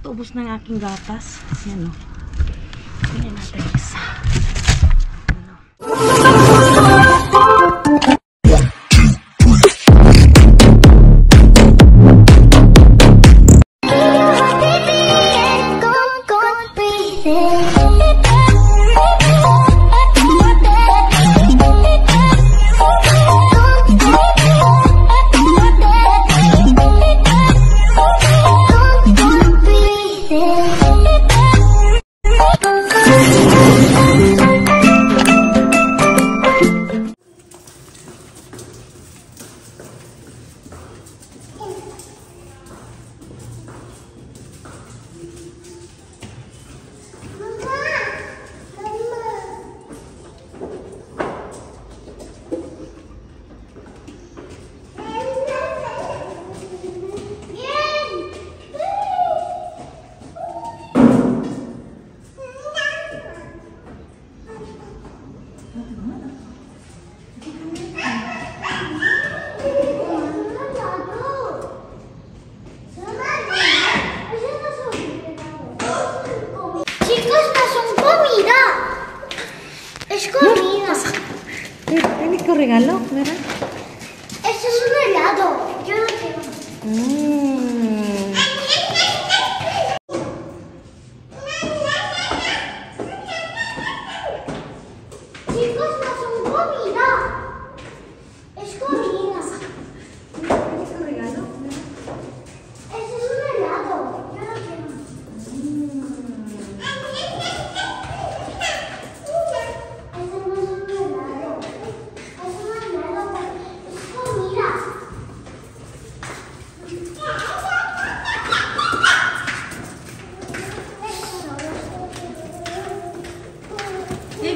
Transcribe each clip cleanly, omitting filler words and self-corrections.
Ubos na yung aking gatas. Yan o. Tingnan natin isa. Regalo, mira. Este es un helado. Yo no quiero. Chicos, no son comida. Es comida. ¿Qué regalo? Este es un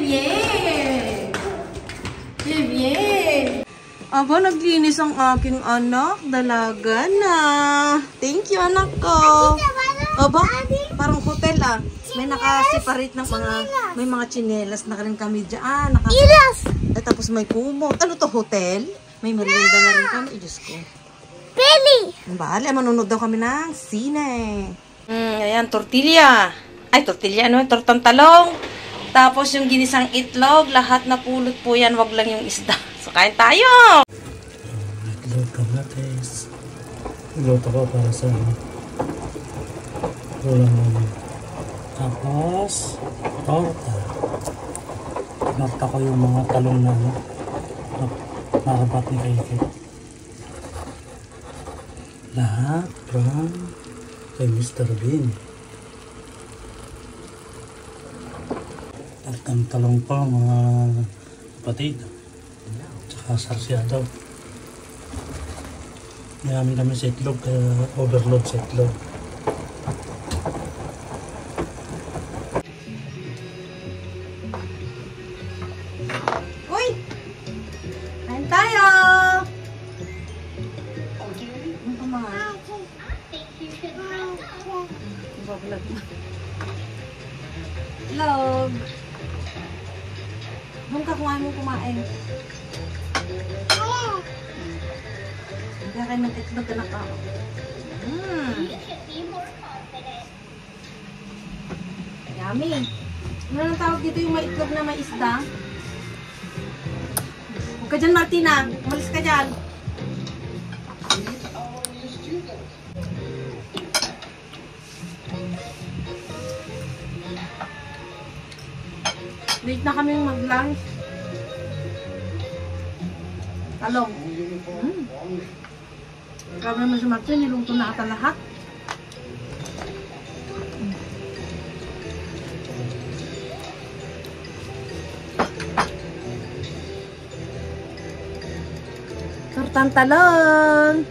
helado. Yo no quiero. Aba, naglinis ang aking anak. Dalaga na. Thank you, anak ko. Aba, parang hotel ah. May naka-separate ng mga, may mga chinelas na rin kami dyan. Ilas! At tapos may kumot. Ano to, hotel? May merienda na rin kami. Diyos ko. Peli! Bale, manunod daw kami ng sine. Ayan, tortilla. Ay, tortilla, ano? Tortang talong. Tapos yung ginisang itlog. Lahat na pulot po yan. Wag lang yung isda. So, kain tayo! Itlog, kamatis. Iluto ko para sa ulam namin. Tapos, torta. Pinakta ko yung mga talong na nakabat ni Kaikit. Lahat from kay Mr. Bean. At ang talong pa, mga kapatid. Sarsyado. Mayami kami sa itlog, kaya overload sa itlog. Uy! Kain tayo! Ano ka mga? Babalag mo. Vlog! Doon ka kung ayaw mo kumain. Kaya kayo ng itlog na ka. Yummy. Ano nang tawag dito yung may itlog na may isda? Huwag ka dyan, Martina. Umalis ka dyan. Late na kami mag-lunch. Talong. Grabe naman si Martin, niluto na ata lahat. Tortang talong.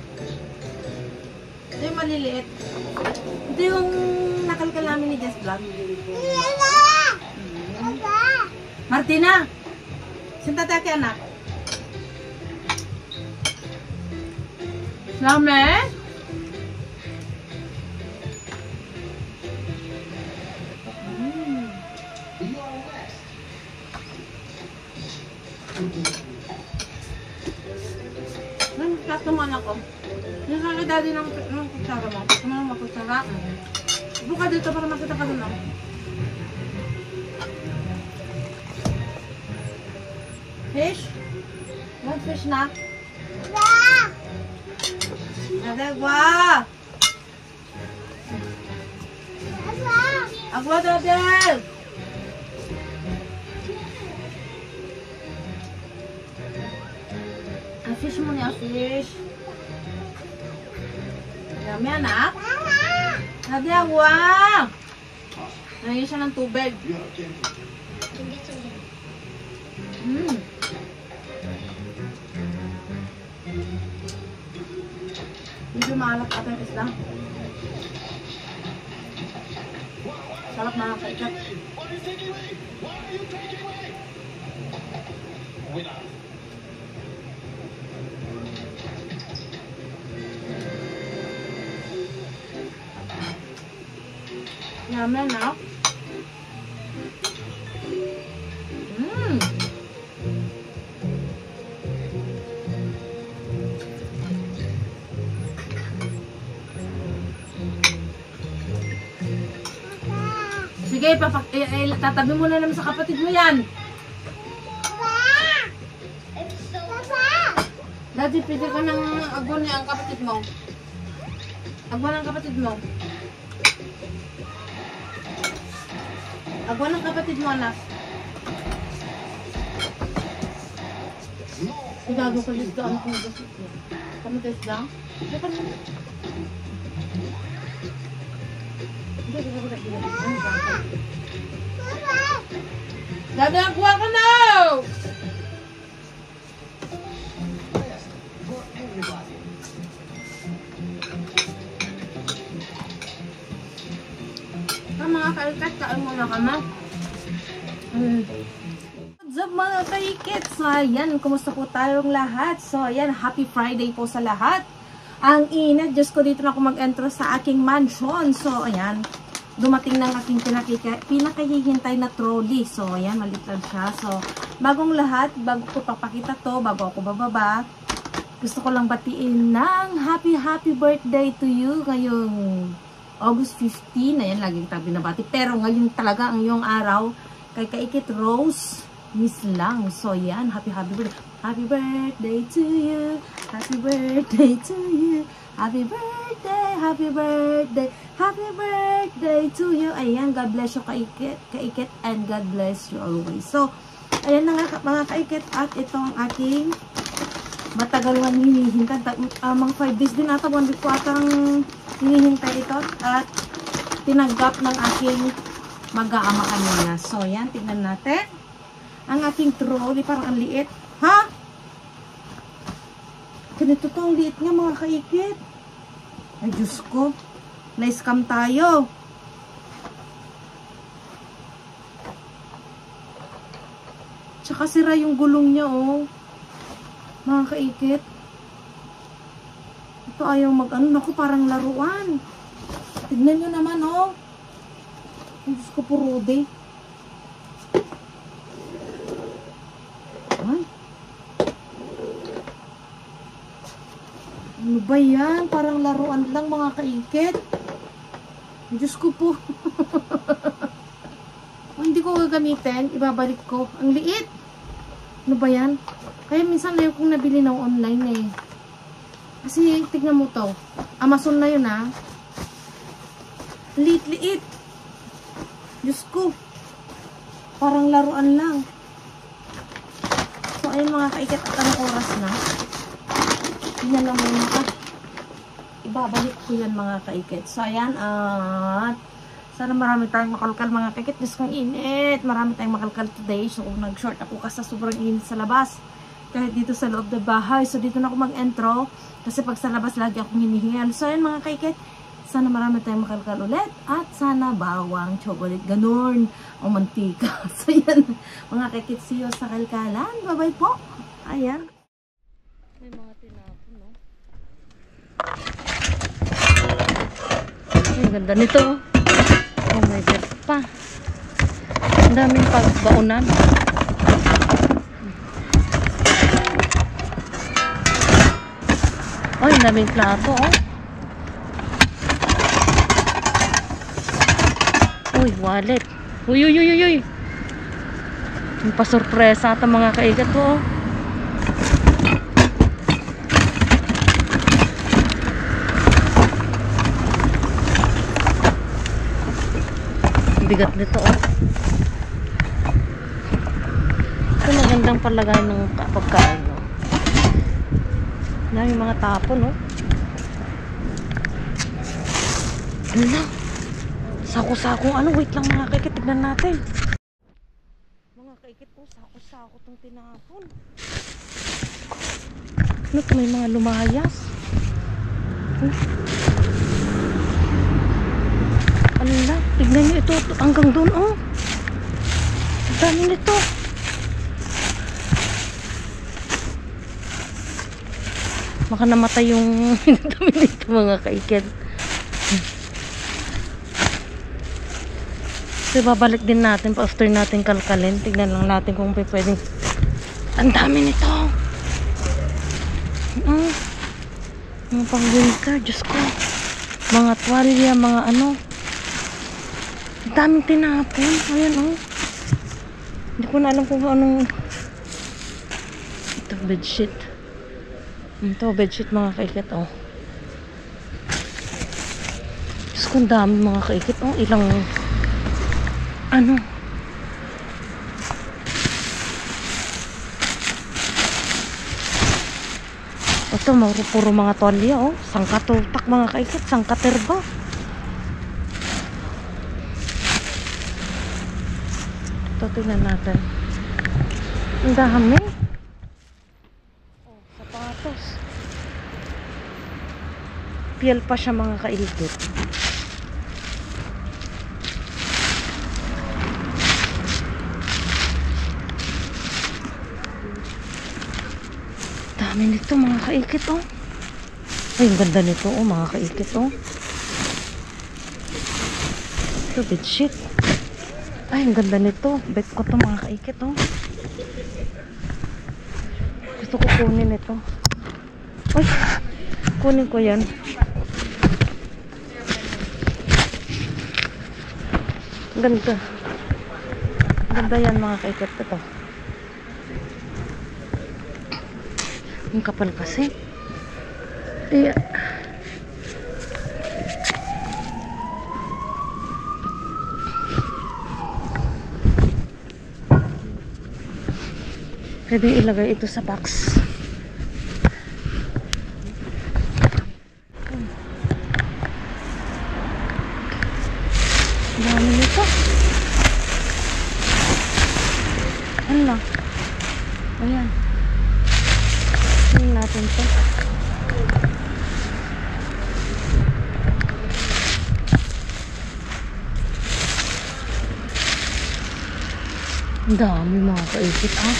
Ito yung maliliit. Ito yung nakalkal namin ni Jess Vlog. Martina! Sinta tayo kay anak. Lame? Nagkat naman ako. Yung sa daddy ng kutsara mo. Gusto mo ng makutsara. Buka dito para makita ka na. Fish? Want fish na? Nadagwa! Agwa dadel! Fish mo niya, fish. Yummy, anak. Sabi, agwa. Nangyayin siya ng tubig. Medyo maalak ata yung isda. Sarap na kaikat. Yummy na. Sige, tatabi mo na naman sa kapatid mo yan. Daddy, pwede ka ng agwan niya ang kapatid mo. Agwan ang kapatid mo. Agwan ang kapatid mo, anak. Igago ko lisdo ang kung gusto ko. Kami test lang? Hindi ka naman. Daddy, agwa ka na! Mga kaikat, kain muna ka na. What's up mga kaikit? So ayan, kumusta po tayong lahat? So ayan, happy Friday po sa lahat. Ang init, Diyos ko, dito na ako mag-entro sa aking mansion. So ayan, dumating ng aking pinakahihintay na trolley. So ayan, malit lang siya. So bagong lahat, bago ko papakita to, bago ako bababa, gusto ko lang batiin ng happy birthday to you ngayong August 15, ayan, laging tabi na bati. Pero ngayon talaga ang iyong araw, kay Kaikit Rose Miss lang. So yan, happy birthday. Happy birthday to you. Happy birthday to you. Happy birthday, happy birthday. Happy birthday to you. Ayan, God bless you Kaikit, and God bless you always. So, ayan na nga mga Kaikit, at ito ang aking matagal nga hinihintay. Mga 5 days din ata, 1 week ko atang hinihintay ito at tinanggap ng aking mag-aama kanina. So, yan. Tignan natin. Ang aking trolley. Parang ang liit. Ha? Ganito to. Ang liit nga mga Kaikit. Ay, Diyos ko. Na-scam tayo. Tsaka sira yung gulong niya, oh. Mga Kaikit. Ito ayaw mag-ano. Naku, parang laruan. Tignan nyo naman, oh. Diyos ko, purode. Ay. Ano ba yan? Parang laruan lang, mga Kaikit. Diyos ko po. Hindi ko gagamitin. Ibabalik ko. Ang liit. Ano ba yan? Kaya minsan na yung kung nabili na online eh. Kasi, tignan mo to. Amazon na yun, ha. Liit-liit. Diyos ko. Parang laruan lang. So, ayun mga Kaikit, at anong oras na? Tignan lang muna ka. Ibabalik ko yan mga Kaikit. So, ayan, at sana marami tayong makalkal mga Kaikit. Diyos kong init. Marami tayong makalkal today. So, nag-short ako kasi sobrang init sa labas. Kahit dito sa loob ng bahay. So, dito na ako mag-intro. Kasi pag sa labas, lagi akong hinihingal. So, ayun mga Kaikit. Sana marami tayong makalkal ulit. At sana bawang, chocolate, ganun. O mantika. So, yan. Mga Kaikit, see you sa kalkalan. Bye-bye po. Ayan. May mga tinapon, no? Ang ganda nito. Oh my God pa. Ang daming pagbaunan. Oh, ang daming plato, oh. Uy, wallet. Uy, uy, uy, uy, uy. Yung pasurpresa ata mga kaigat to. Oh. Bigat nito, oh. Ito magandang palagay ng pagkain, no? Dami mga tapon, no? Ano lang? Sako-sakong ano? Wait lang mga kaikit, tignan natin. Mga kaikit, oh, sako-sako itong tinapon. Ano ito? May mga lumayas. Ano lang? Tignan nyo ito. Hanggang doon, oh. Ang dami nito. Baka namatay yung dami nito mga kaikit. So, babalik din natin pa after natin kalkalin. Tignan lang natin kung pwedeng. Ang dami nito. Mga pang winter, Diyos ko. Mga tuwalya, mga ano. Ang daming tinapon. Ayan, oh. Hindi ko na alam kung anong. Ito, bedsheet. Ito, bedsheet mga kaikit, oh. Diyos ko, ang dami mga kaikit, oh. Ilang ano? Ito, puro mga tolya, oh. Sangkatutak mga kaikit, sangkaterba. Ito, tingnan natin. Ang dami. Oh, sapatos. Piel pa siya mga kaikit. Dami nito mga kaikit, oh. Ay, ang ganda nito, oh, mga kaikit, oh. Ito, bedsheet. Ay, ang ganda nito. Bet ko to mga kaikit, oh. Gusto ko kunin ito. Ay, kunin ko yan. Ang ganda. Ang ganda yan mga kaikit, ito. Ang kapal kasi. Iya. Pwede ilagay ito sa box. Dami nito. Ano lang? Ayan. Tingnan natin ito. Ang dami mga kaisip, ha?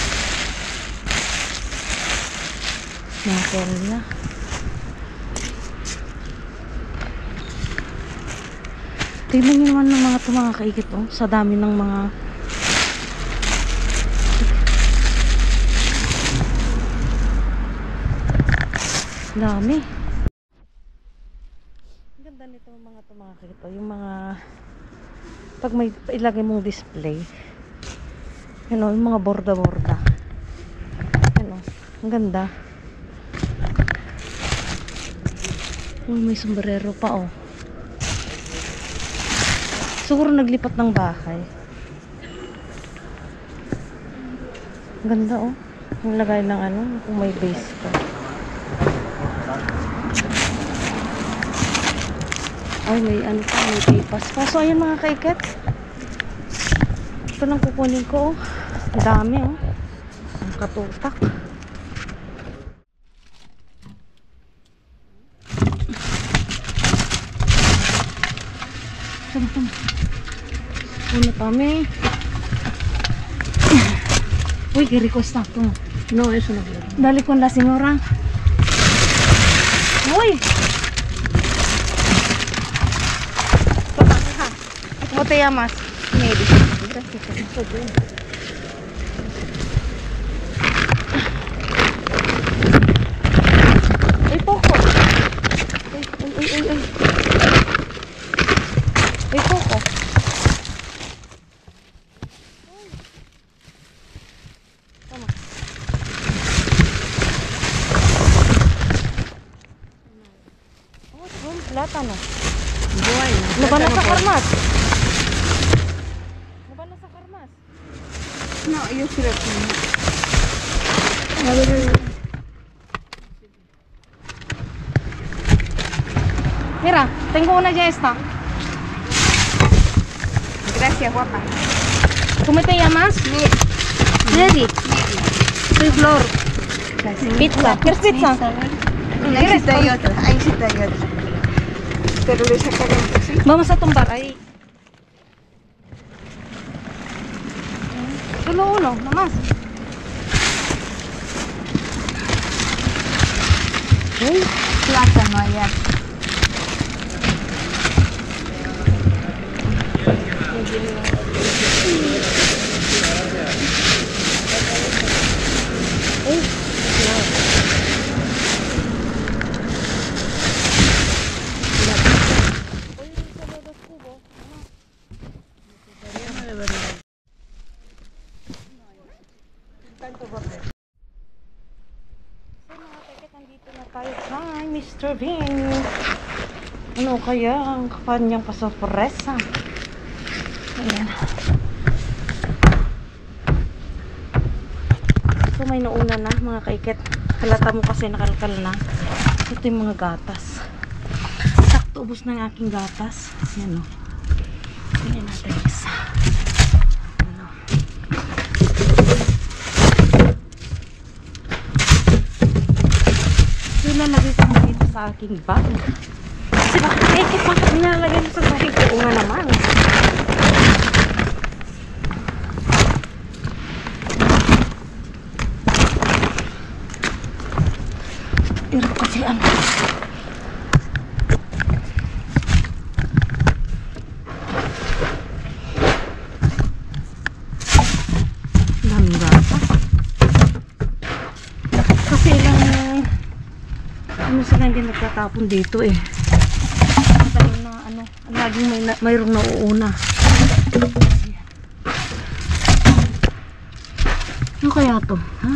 Mga perla. Tignan nyo naman ng mga kaikit, oh. Sa dami ng mga dami. Ang ganda nito mga kaikit, oh. Yung mga pag may ilagay mong display, you know, yung mga borda-borda. You know, ang ganda. Oh, may sombrero pa, oh. Siguro naglipat ng bahay. Ang ganda, oh. Ang lagay ng ano, kung may base pa. Ay, may ano pa, may pipas pa. So, ayan mga kaiket. Ito lang kukunin ko, oh. Ang dami, oh. Ang katutak. Ano kami? Uy, request ako. No, eso no quiero. Dale con la señora. Uy! ¿Cómo te llamas? Mary. Gracias. Ay, poco. Ay. Ay, poco. Kano? Buhay. Laban na sa karmas. Laban na sa karmas. No, yung sirap niya. Mira, tengo una ya esta. Gracias, guapa. ¿Cómo te llamas? Mary. Soy Flor. Pizza. ¿Quieres pizza? Ahí sí hay otra. Ahí sí hay otra. Pero le sacaremos así. Vamos a tumbar ahí. Solo uno, nomás. Plátano allá. Nandito na tayo kay Mr. Bean. Ano kaya ang kanyang pasorpresa? Ayan. So may nauna na mga kaiket. Halata mo kasi nakalkal na. Ito yung mga gatas. Sakto ubos na yung aking gatas. Ayan o. Ayan natin isa. Ano. Nilalagay ko na dito sa aking bag. Kasi bakit nilalagay mo sa bag ko? Oo nga naman. Pero kasi ano. Daming gata. Kasi lang ano sila hindi nagtatapon dito eh. Matagal na ano, laging mayroong nauuna. Ano kaya to? Ha?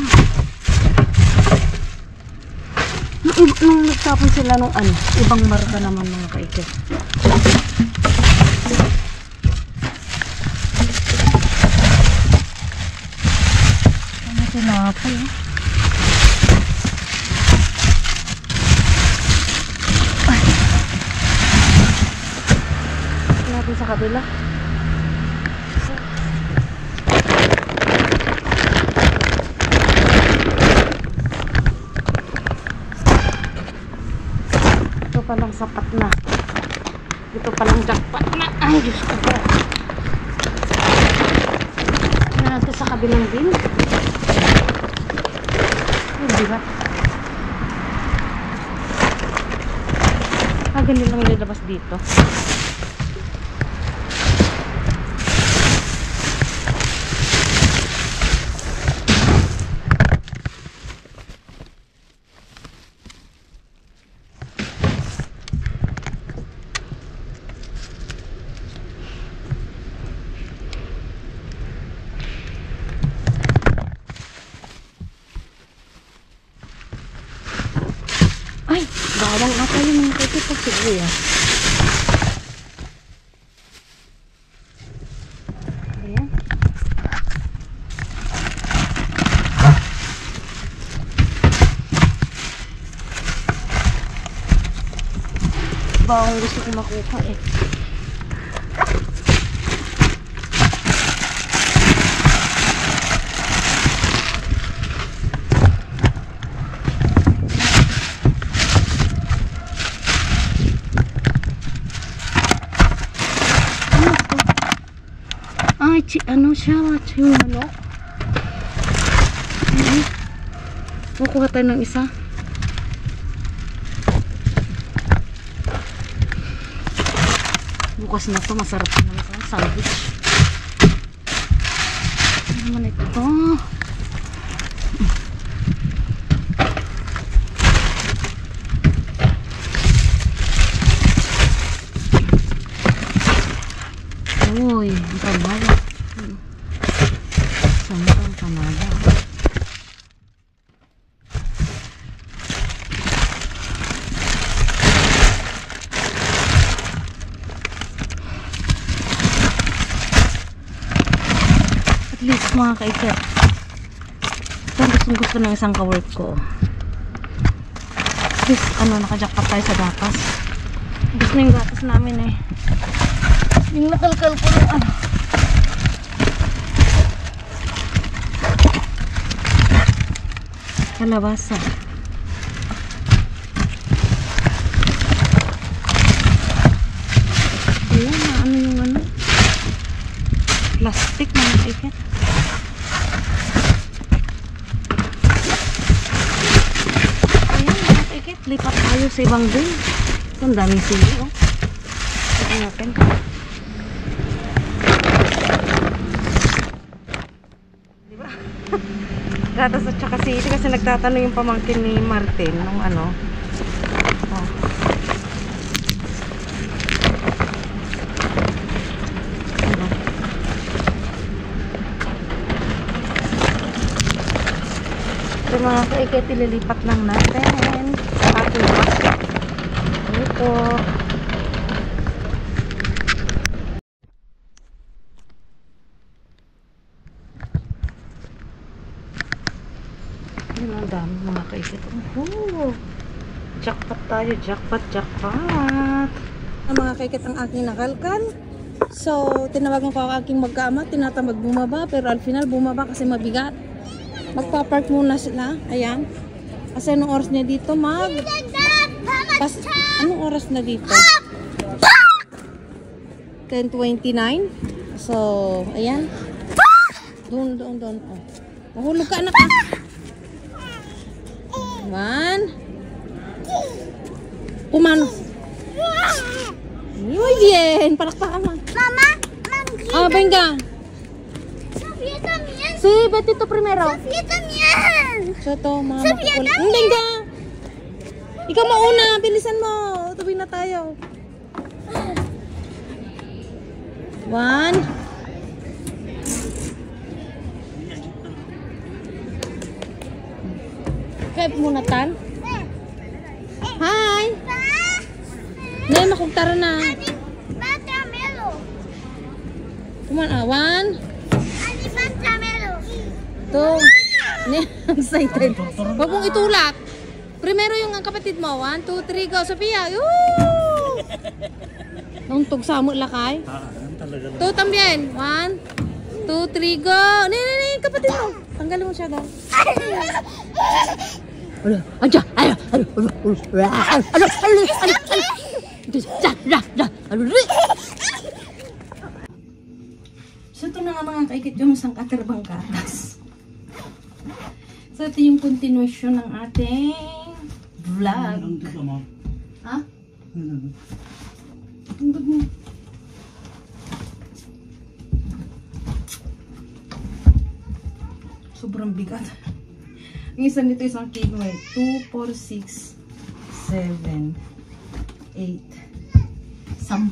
Nung nagtapon sila nung ano, ibang marka naman mga kaikit. Ano tinapay eh? Natin sa kabila. Ito palang sapat na. Ito palang jackpot na. Ay, Diyos ko po. Natin sa kabilang din. Ay, diba? Ganun lang ilalabas dito. Ay, bawang ata yung mga kaya pag siguro. Ayan. Bawang gusto ko makuha eh. Ano siya? Yung manok. Kukuha tayo ng isa. Bukas na to. Masarap na naman ito. Sandwich. Ano naman ito? Uy, ang panalo. Santang Canada. At least mga kaiket. Ito ang gusto ng isang ka-work ko. At least nakajackpot tayo sa gatas. Gusto na yung gatas namin eh. Yung nakalkal ko ng kalabasa. Ayan, yung plastic mga kaiket. Ayan mga kaiket, lipat tayo sa ibang din. Ang daming sili oh. Tignan natin. Diba? Gatas at saka sili kasi nagtatanong yung pamangkin ni Martin nung oh. Ito mga kaiket, ililipat lang natin sa ating basket. Ito. Ayan ang dami mga kaiket. Jackpot tayo. Jackpot. Mga kaiket ang aking nakalkan. So, tinawagan ko ang aking magkaama. Tinatamad bumaba. Pero al final bumaba kasi mabigat. Magpa-park muna sila. Ayan. Kasi anong oras niya dito? Anong oras na dito? 10:29. So, ayan. Doon. Oh. Mahulog ka anak ah. 1. Pumano. Muy bien. Palakpakan mo. Mamá, Venga. Sofía también. Sí, vete tú primero. Sofía también. Soto, mama. Sofía también. Venga. Ikaw mauna. Bilisan mo. Tuloy na tayo. 1. Kaya muna tan. Hi. Nay, makugtara na. Pantamelo. Kuman 1. Pantamelo. 2. Nay, excited. Huwag mong itulak. Primero yung kapatid mo. 1, 2, 3, go. Sophia. Woo! Nung tugsamo lakay. Talaga lang. 2 también. 1, 2, 3, go. Nay, kapatid mo. Tanggalin mo siya daw. Aja, So ito na nga mga kaikit yung isang katerbang gatas. So ito yung continuation ng ating vlog. Ang dugo mo. Ha? Ang dugo mo. Sobrang bigat. Ang isa nito isang kilo eh. 2, 4, 6, 7, 8, 10.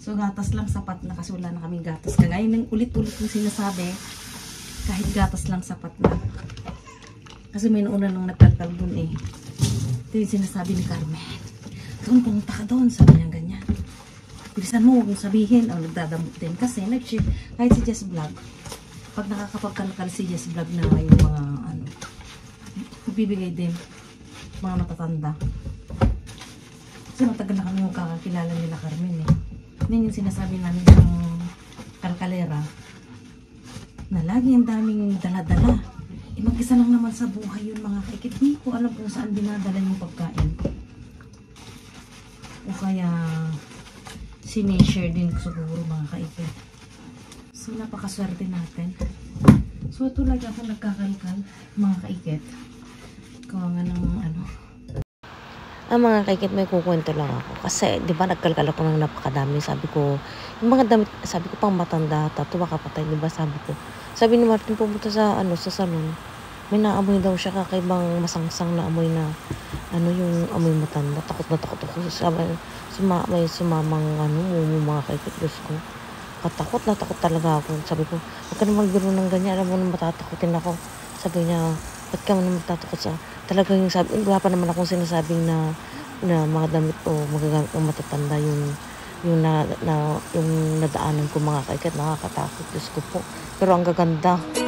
So gatas lang sapat na kasi wala na kaming gatas. Kagaya ng ulit-ulit yung sinasabi, kahit gatas lang sapat na. Kasi may nauna nung nataltal dun eh. Ito yung sinasabi ni Carmen. Doon, pumunta ka doon. Sabi niya ganyan. Bilisan mo, huwag mong sabihin. Nagdadamot din. Kasi nag-share. Kahit si Jess Vlog. Pag nakakapagkalkal si Jess Vlog na yung mga bibigay din. Mga matatanda. Kasi matagal na kami yung kakakilala nila Carmen eh. Yan yung sinasabi namin ng kalkalera. Na lagi ang daming dala-dala. Mag-isa lang naman sa buhay yun mga kaikit. Hindi ko alam kung saan dinadala yung pagkain. O kaya sinishare din siguro mga kaikit. So napakaswerte natin. So ito lagi ako nagkakalkal mga kaikit. Kawa nga ng mga kaikit may kukwento lang ako. Kasi di ba nagkalkal ako ng napakadami. Sabi ko, yung mga damit, sabi ko pang matanda, tato baka patay, di ba sabi ko. Sabi ni Martin pumunta sa sa salon. May naamoy daw siya kakaibang masangsang na amoy na yung amoy matanda. Takot na takot ako. May sumamang mga kaikit. Diyos ko. nakakatakot. Natakot talaga ako. Sabi ko, huwag ka na magbiro ng ganyan. Alam mo na matatakotin ako. Sabi niya, ba't ka naman matatakot sa... Talaga yung sabi, wala pa naman akong sinasabing na mga damit o magagamit ng matatanda yung nadaanan ko mga kaikat. Nakakatakot. Diyos ko po. Pero ang gaganda.